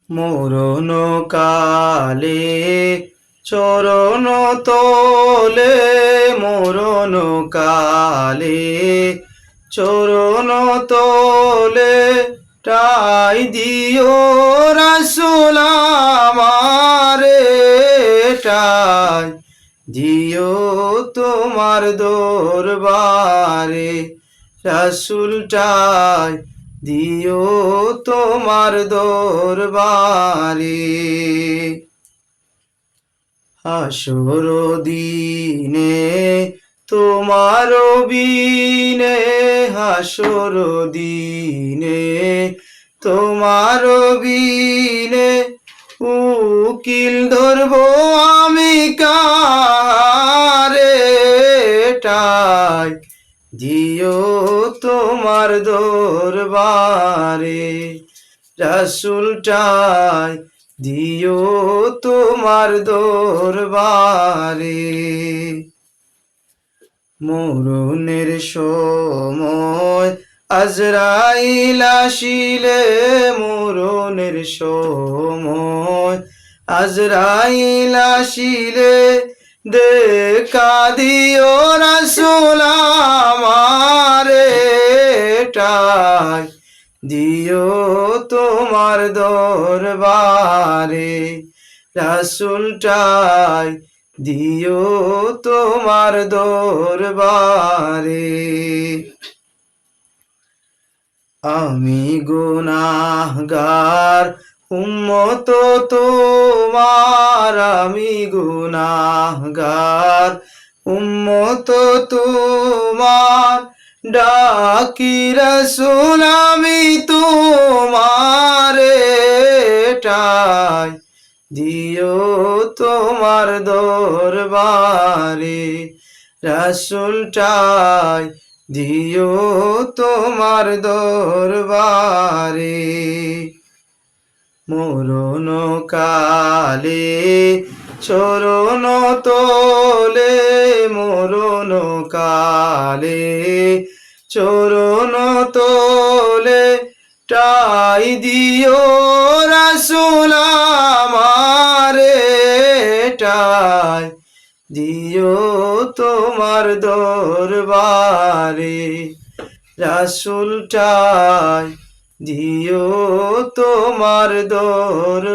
মরণ কালে চরণ তলে, মরণ কালে চরণ তলে ঠাই দিও রাসূল আমারে, ঠাই দিও তোমার দরবারে। রাসূল ঠাই দিও তোমার দরবারে। হাসর দিনে তোমার বিনে, হাসর দিনে তোমার বিনে উকিল ধরব আমি কারে, ঠাই দিও তোমার দরবারে। রাসূল ঠাই দিও তোমার দরবারে। মরণের সময় আজরাইল আসিলে, মরণের সময় আজরাইল আসিলে দেখা দিও রাসূল আমারে, ঠাই দিও তোমার দরবারে। রাসূল ঠাই দিও তোমার দরবারে। আমি গুনাহগার উম্মত তোমার, আমি গুনাহগার উম্মত তোমার, ডাকি রাসূল আমি তোমারে, ঠাই দিও তোমার দরবারে। রাসূল ঠাই দিও তোমার দরবারে। মরণ কালে চরণ তলে, মরণ কালে চরণ তলে ঠাই দিও রাসূল আমারে, ঠাই দিও তোমার দরবারে। রাসূল ঠাই দিও তোমার দরবারে।